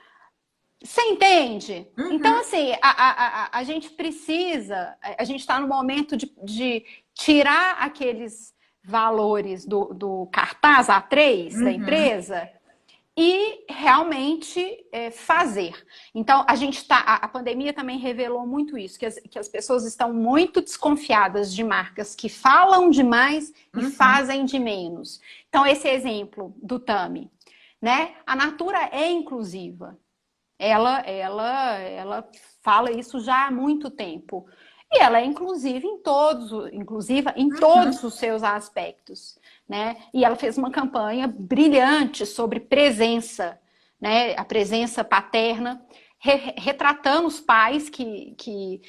Você entende? Então, assim, a gente precisa, a gente está no momento de tirar aqueles valores do cartaz A3 da empresa e realmente fazer. Então, a pandemia também revelou muito isso, que as pessoas estão muito desconfiadas de marcas que falam demais e fazem de menos. Então, esse exemplo do Tami, né? A Natura é inclusiva. Ela fala isso já há muito tempo. E ela é inclusiva em todos os seus aspectos, né? E ela fez uma campanha brilhante sobre presença, né? A presença paterna, retratando os pais que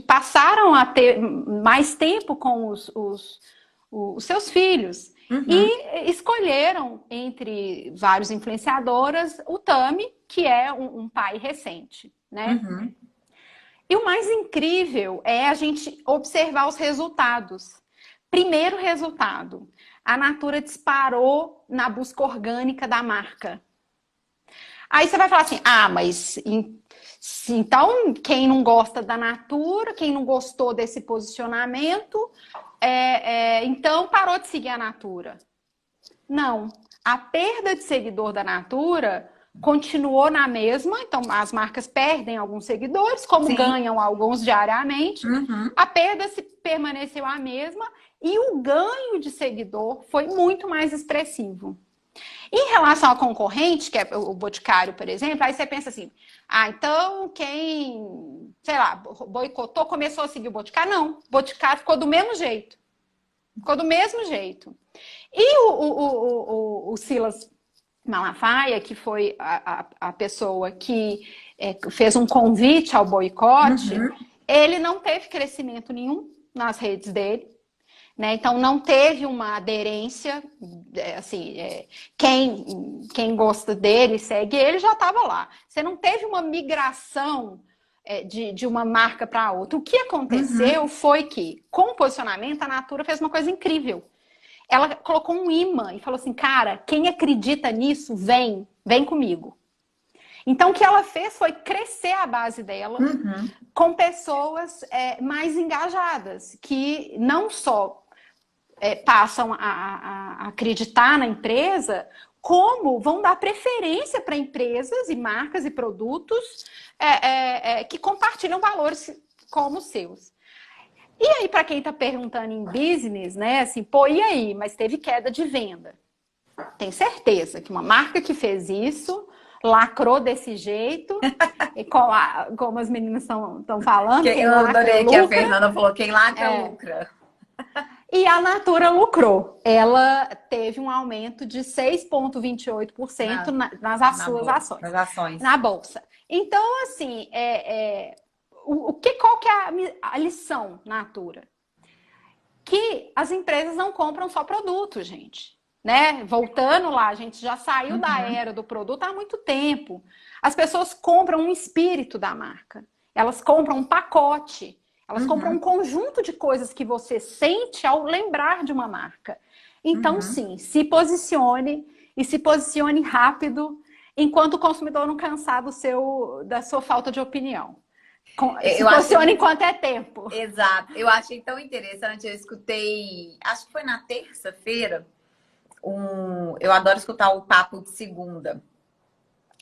passaram a ter mais tempo com os seus filhos. E escolheram, entre vários influenciadoras, o Tami, que é um pai recente, né? E o mais incrível é a gente observar os resultados. Primeiro resultado, a Natura disparou na busca orgânica da marca. Aí você vai falar assim, mas então quem não gosta da Natura, quem não gostou desse posicionamento, então parou de seguir a Natura. Não, a perda de seguidor da Natura continuou na mesma, então as marcas perdem alguns seguidores, como Sim. ganham alguns diariamente, a perda permaneceu a mesma e o ganho de seguidor foi muito mais expressivo. Em relação ao concorrente, que é o Boticário, por exemplo, aí você pensa assim, então quem, sei lá, boicotou, começou a seguir o Boticário? Não, o Boticário ficou do mesmo jeito. Ficou do mesmo jeito. E o Silas Malafaia, que foi a pessoa que fez um convite ao boicote, ele não teve crescimento nenhum nas redes dele. Né? Então, não teve uma aderência, assim, quem gosta dele, segue ele, já estava lá. Você não teve uma migração de uma marca para outra. O que aconteceu foi que, com o posicionamento, a Natura fez uma coisa incrível. Ela colocou um imã e falou assim, cara, quem acredita nisso, vem comigo. Então, o que ela fez foi crescer a base dela com pessoas mais engajadas, que não só passam a acreditar na empresa, como vão dar preferência para empresas e marcas e produtos que compartilham valores como os seus. E aí, para quem está perguntando em business, né, assim, e aí? Mas teve queda de venda. Tenho certeza que uma marca que fez isso lacrou desse jeito, e como as meninas estão falando. Eu adorei que a Fernanda falou, quem lacra, lucra. E a Natura lucrou. Ela teve um aumento de 6,28% nas suas ações. Nas ações. Na Bolsa. Então, assim, qual que é a lição, Natura? Que as empresas não compram só produto, gente. Né? Voltando lá, a gente já saiu da era do produto há muito tempo. As pessoas compram um espírito da marca. Elas compram um pacote. Elas compram um conjunto de coisas que você sente ao lembrar de uma marca. Então, sim, se posicione e se posicione rápido enquanto o consumidor não cansar da sua falta de opinião. Se Eu achei posiciona enquanto é tempo. exato. Eu achei tão interessante. Eu escutei, acho que foi na terça-feira, eu adoro escutar o Papo de Segunda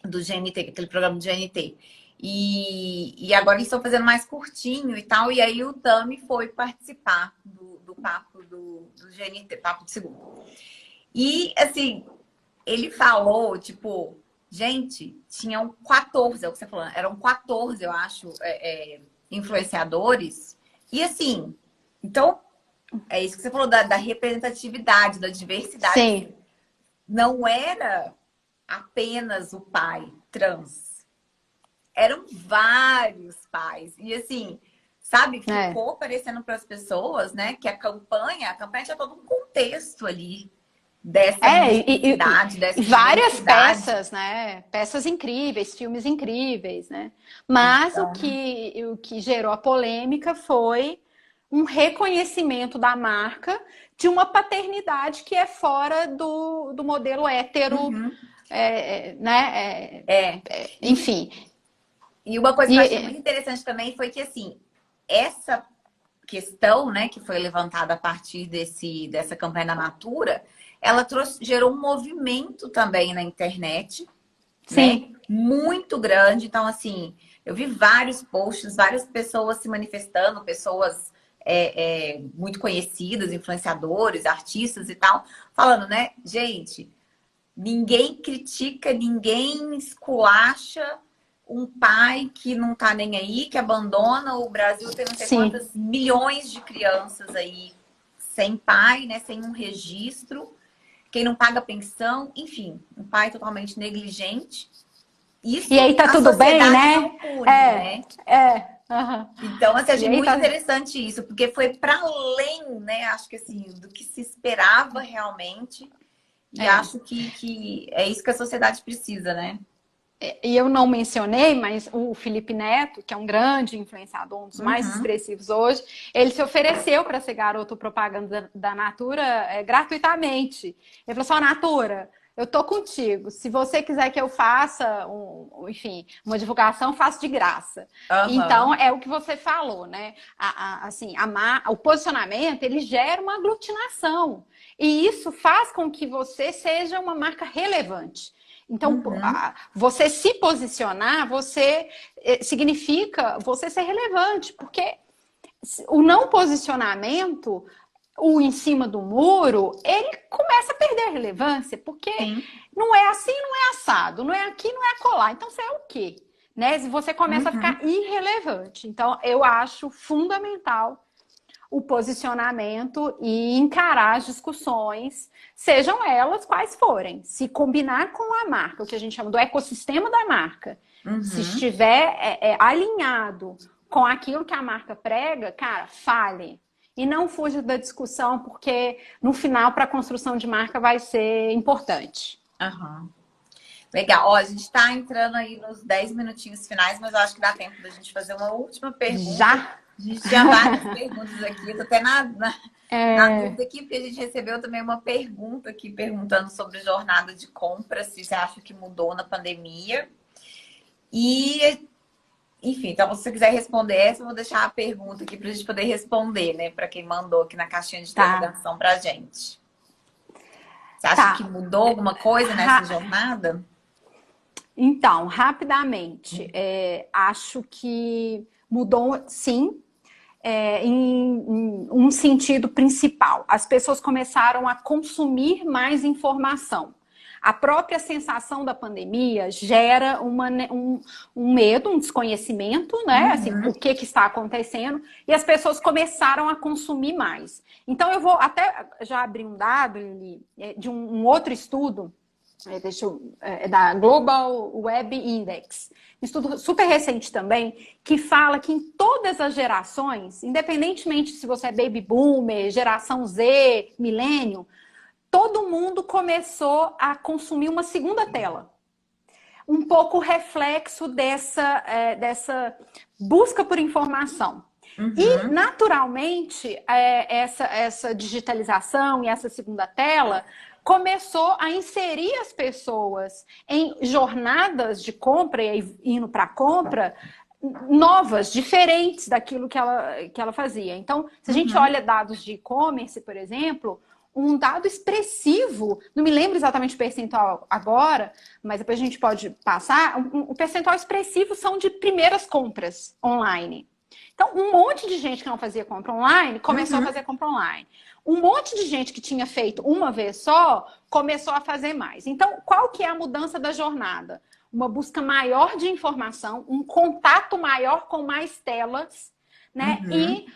do GNT, aquele programa do GNT. E agora eles estão fazendo mais curtinho e tal. E aí o Tami foi participar do papo do GNT, Papo de Segunda. E assim, ele falou, tipo, gente, tinham 14, é o que você falou, eram 14, eu acho, influenciadores. E assim, então, é isso que você falou da representatividade, da diversidade. Sim. Assim, não era apenas o pai trans. Eram vários pais. E assim, sabe, ficou parecendo para as pessoas, né, que a campanha tinha todo um contexto ali dessa multiplicidade, dessa várias diversidade. peças, né? Peças incríveis, filmes incríveis, né? Mas Então, o que gerou a polêmica foi um reconhecimento da marca de uma paternidade que é fora do modelo hétero, né? Enfim. E uma coisa que eu achei muito interessante também foi que, assim, essa questão, né, que foi levantada a partir dessa campanha da Natura, ela gerou um movimento também na internet, Sim. né? Muito grande. Então, assim, eu vi vários posts, várias pessoas se manifestando, pessoas muito conhecidas, influenciadores, artistas e tal, falando, né, gente, ninguém critica, ninguém esculacha um pai que não tá nem aí, que abandona. O Brasil tem não sei Sim. quantas milhões de crianças aí sem pai, né? Sem um registro. Quem não paga pensão, enfim, um pai totalmente negligente. Isso E aí tá a tudo bem, sociedade né? não pune, né? Uhum. Então, assim, achei muito tá... interessante isso, porque foi para além, né? Acho que assim, do que se esperava realmente. E acho que é isso que a sociedade precisa, né? E eu não mencionei, mas o Felipe Neto, que é um grande influenciador, um dos mais expressivos hoje, ele se ofereceu para ser garoto propaganda da Natura gratuitamente. Ele falou assim, Natura, eu tô contigo. Se você quiser que eu faça, enfim, uma divulgação, faço de graça. Então, é o que você falou, né? O posicionamento, ele gera uma aglutinação. E isso faz com que você seja uma marca relevante. Então, você se posicionar, significa você ser relevante, porque o não posicionamento, o em cima do muro, ele começa a perder relevância, porque não é assim, não é assado, não é aqui, não é acolá. Então, você é o quê? Né? Você começa a ficar irrelevante. Então, eu acho fundamental o posicionamento e encarar as discussões, sejam elas quais forem. Se combinar com a marca, o que a gente chama do ecossistema da marca, se estiver alinhado com aquilo que a marca prega, cara, fale. E não fuja da discussão, porque no final, para a construção de marca, vai ser importante. Legal. Ó, a gente está entrando aí nos 10 minutinhos finais, mas eu acho que dá tempo da gente fazer uma última pergunta. Já? A gente tinha várias perguntas aqui. Eu tô até na dúvida aqui, porque a gente recebeu também uma pergunta aqui perguntando sobre jornada de compra, se você acha que mudou na pandemia. E, enfim, então se você quiser responder essa, eu vou deixar a pergunta aqui para a gente poder responder, né? Para quem mandou aqui na caixinha de interrogação para a gente. Você acha que mudou alguma coisa nessa jornada? Então, rapidamente, acho que mudou, sim. Em um sentido principal. As pessoas começaram a consumir mais informação. A própria sensação da pandemia gera um medo, um desconhecimento, né? Assim, o que está acontecendo, e as pessoas começaram a consumir mais. Então, eu vou até já abrir um dado, Lili, de um outro estudo, da Global Web Index. Um estudo super recente também, que fala que em todas as gerações, independentemente se você é baby boomer, geração Z, milênio, todo mundo começou a consumir uma segunda tela. Um pouco reflexo dessa busca por informação. E, naturalmente, essa digitalização e essa segunda tela começou a inserir as pessoas em jornadas de compra e indo para a compra novas, diferentes daquilo que ela fazia. Então, se a gente olha dados de e-commerce, por exemplo, um dado expressivo, não me lembro exatamente o percentual agora, mas depois a gente pode passar, o percentual expressivo são de primeiras compras online. Então, um monte de gente que não fazia compra online começou a fazer compra online. Um monte de gente que tinha feito uma vez só começou a fazer mais. Então, qual que é a mudança da jornada? Uma busca maior de informação, um contato maior com mais telas, né? E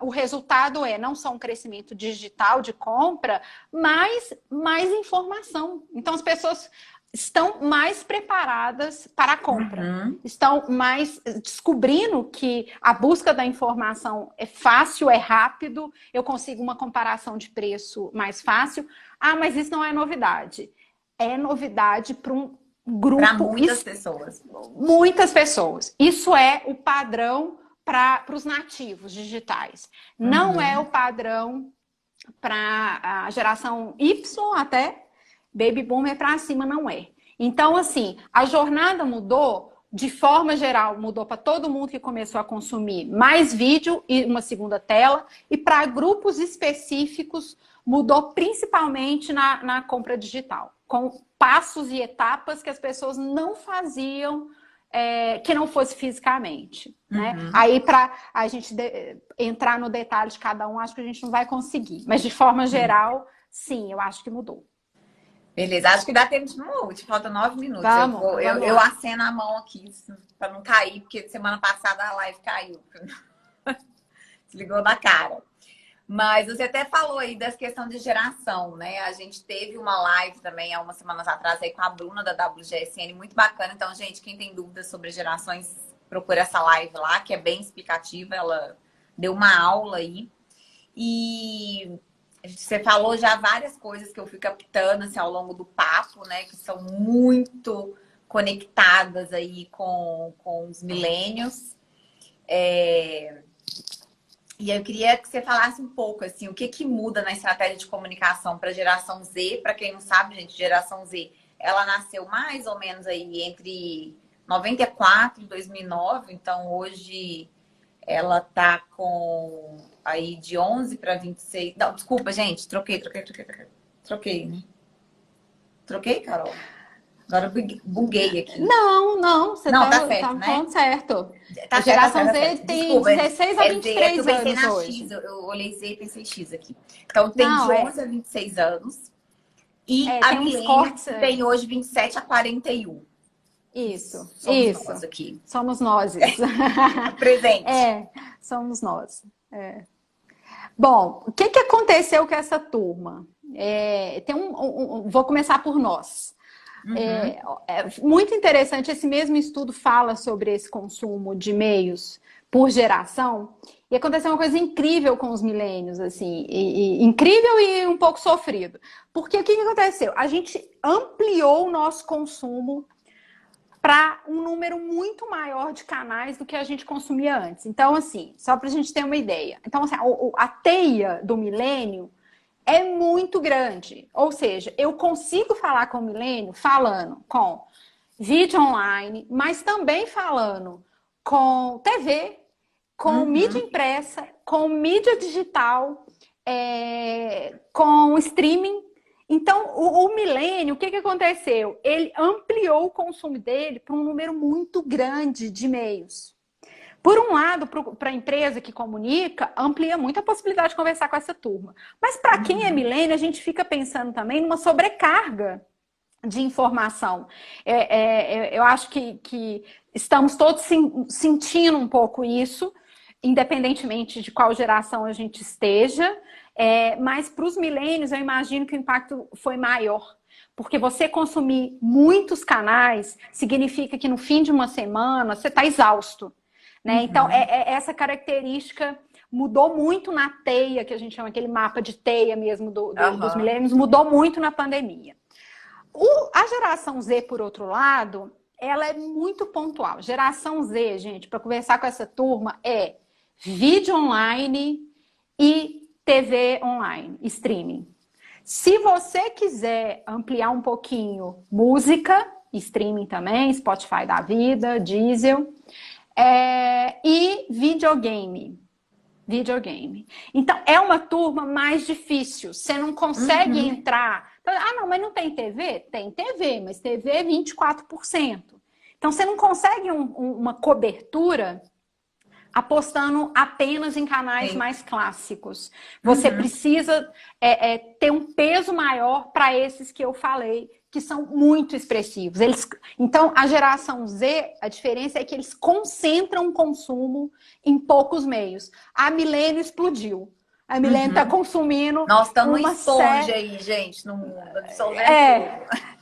o resultado é não só um crescimento digital de compra, mas mais informação. Então, as pessoas estão mais preparadas para a compra. Estão mais descobrindo que a busca da informação é fácil, é rápido, eu consigo uma comparação de preço mais fácil. Ah, mas isso não é novidade. É novidade para um grupo... Para muitas pessoas. Muitas pessoas. Isso é o padrão para os nativos digitais. Não é o padrão para a geração Y até... Baby boomer para cima não é. Então, assim, a jornada mudou, de forma geral, mudou para todo mundo que começou a consumir mais vídeo e uma segunda tela, e para grupos específicos mudou principalmente na compra digital, com passos e etapas que as pessoas não faziam que não fosse fisicamente. Né? Aí, para a gente entrar no detalhe de cada um, acho que a gente não vai conseguir. Mas, de forma geral, sim, eu acho que mudou. Beleza, acho que dá tempo de um último, falta 9 minutos. Vamos, eu aceno a mão aqui para não cair, porque semana passada a live caiu. Desligou na cara. Mas você até falou aí das questões de geração, né? A gente teve uma live também há umas semanas atrás aí com a Bruna da WGSN, muito bacana. Então, gente, quem tem dúvidas sobre gerações, procura essa live lá, que é bem explicativa. Ela deu uma aula aí. E você falou já várias coisas que eu fui captando assim, ao longo do papo, né? Que são muito conectadas aí com os milênios. E eu queria que você falasse um pouco, assim, o que muda na estratégia de comunicação para a geração Z. Para quem não sabe, gente, geração Z, ela nasceu mais ou menos aí entre 94 e 2009. Então, hoje, ela tá com aí de 11 para 26. Não, desculpa, gente, troquei, né? Troquei, Carol? Agora eu buguei aqui. Não, você tá certo, né? falando certo. Tá A geração certo, Z tem desculpa, 16 a 23 eu pensei anos na hoje. X, eu olhei Z e pensei X aqui. Então tem de 11 a 26 anos. E a milênio tem hoje 27 a 41. Isso, Somos nós aqui. Somos nós. Presente. Somos nós. Bom, o que aconteceu com essa turma? Vou começar por nós. É muito interessante, esse mesmo estudo fala sobre esse consumo de meios por geração, e aconteceu uma coisa incrível com os milênios, assim, incrível e um pouco sofrido. Porque o que aconteceu? A gente ampliou o nosso consumo para um número muito maior de canais do que a gente consumia antes. Então, assim, só para a gente ter uma ideia. Então, assim, a teia do milênio é muito grande. Ou seja, eu consigo falar com o milênio falando com vídeo online, mas também falando com TV, com mídia impressa, com mídia digital, com streaming. Então, o milênio, o que aconteceu? Ele ampliou o consumo dele para um número muito grande de meios. Por um lado, para a empresa que comunica, amplia muito a possibilidade de conversar com essa turma. Mas para quem é milênio, a gente fica pensando também numa sobrecarga de informação. Eu acho que estamos todos sentindo um pouco isso, independentemente de qual geração a gente esteja. Mas para os milênios, eu imagino que o impacto foi maior. Porque você consumir muitos canais significa que no fim de uma semana você está exausto. Né? Então, essa característica mudou muito na teia, que a gente chama aquele mapa de teia mesmo dos milênios, mudou muito na pandemia. A geração Z, por outro lado, ela é muito pontual. Geração Z, gente, para conversar com essa turma, é vídeo online e TV online, streaming. Se você quiser ampliar um pouquinho música, streaming também, Spotify da vida, Diesel. E videogame. Videogame. Então, é uma turma mais difícil. Você não consegue entrar. Ah, não, mas não tem TV? Tem TV, mas TV é 24%. Então, você não consegue uma cobertura apostando apenas em canais mais clássicos. Você precisa ter um peso maior para esses que eu falei, que são muito expressivos. Então, a geração Z, a diferença é que eles concentram o consumo em poucos meios. A milênio explodiu. A milênio está consumindo. Nós estamos uma esponja aí, gente, no mundo.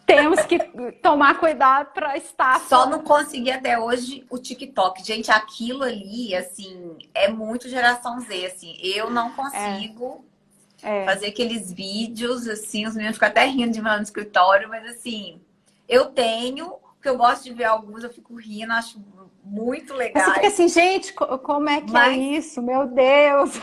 Temos que tomar cuidado para estar... Só não consegui até hoje o TikTok. Gente, aquilo ali, assim, é muito geração Z, assim. Eu não consigo fazer aqueles vídeos, assim, os meninos ficam até rindo de mim lá no escritório, mas, assim, eu tenho, porque eu gosto de ver alguns, eu fico rindo, acho muito legal. Você fica assim, gente, como é que é isso? Meu Deus!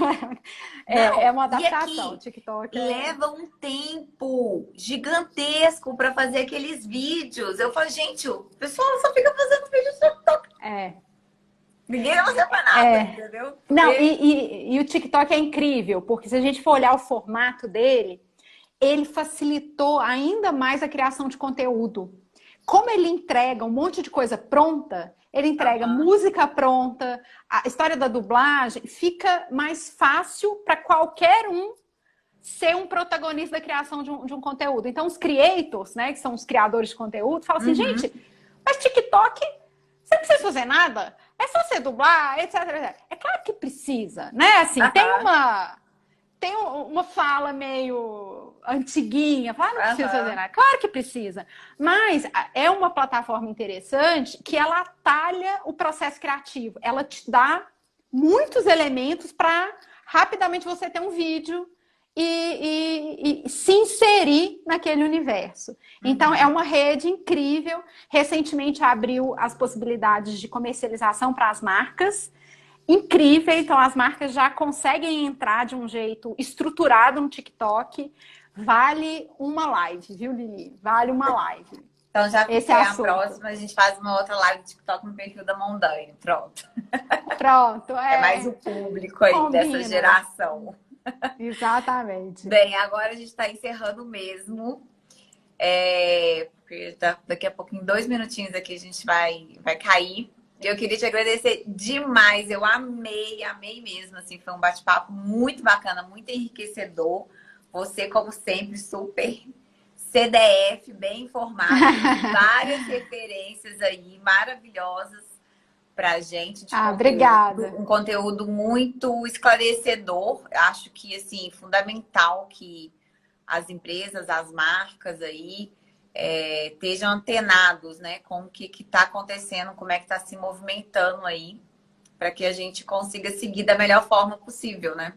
É uma adaptação, o TikTok. Leva um tempo gigantesco para fazer aqueles vídeos. Eu falo, gente, o pessoal só fica fazendo vídeo no TikTok. Ninguém não serve pra nada, entendeu? Não, e o TikTok é incrível, porque se a gente for olhar o formato dele, ele facilitou ainda mais a criação de conteúdo. Como ele entrega um monte de coisa pronta, ele entrega música pronta, a história da dublagem, fica mais fácil para qualquer um ser um protagonista da criação de um conteúdo. Então, os creators, né, que são os criadores de conteúdo, falam assim, gente, mas TikTok, você não precisa fazer nada, é só você dublar, etc, etc. É claro que precisa, né? Assim, tem uma fala meio antiguinha, fala, não precisa fazer nada. Claro que precisa. Mas é uma plataforma interessante que ela atalha o processo criativo. Ela te dá muitos elementos para rapidamente você ter um vídeo e se inserir naquele universo. Então, é uma rede incrível. Recentemente abriu as possibilidades de comercialização para as marcas. Incrível, então as marcas já conseguem entrar de um jeito estruturado no TikTok. Vale uma live, viu, Lili? Vale uma live. Então já fiquei a próxima, a gente faz uma outra live do TikTok no perfil da Mondanha. Pronto. Pronto. É mais o público aí dessa geração. Exatamente. Bem, agora a gente está encerrando mesmo. Porque daqui a pouco, em 2 minutinhos aqui, a gente vai cair. Eu queria te agradecer demais. Eu amei mesmo. Assim, foi um bate-papo muito bacana, muito enriquecedor. Você, como sempre, super CDF, bem informado. Várias referências aí maravilhosas pra gente. Obrigada. Um conteúdo muito esclarecedor. Acho que, assim, fundamental que as empresas, as marcas aí estejam antenados, né, com o que está acontecendo, como é que está se movimentando aí, para que a gente consiga seguir da melhor forma possível, né?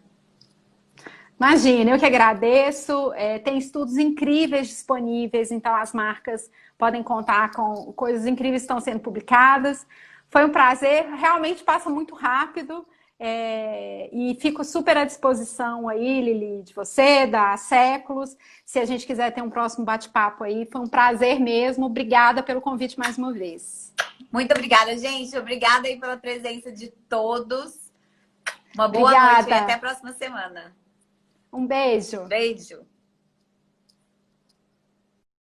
Imagina, eu que agradeço. Tem estudos incríveis disponíveis, então as marcas podem contar com coisas incríveis que estão sendo publicadas. Foi um prazer, realmente passa muito rápido. E fico super à disposição aí, Lili, de você, da Séculos. Se a gente quiser ter um próximo bate-papo aí, foi um prazer mesmo. Obrigada pelo convite mais uma vez. Muito obrigada, gente. Obrigada aí pela presença de todos. Uma boa noite e até a próxima semana. Um beijo. Beijo.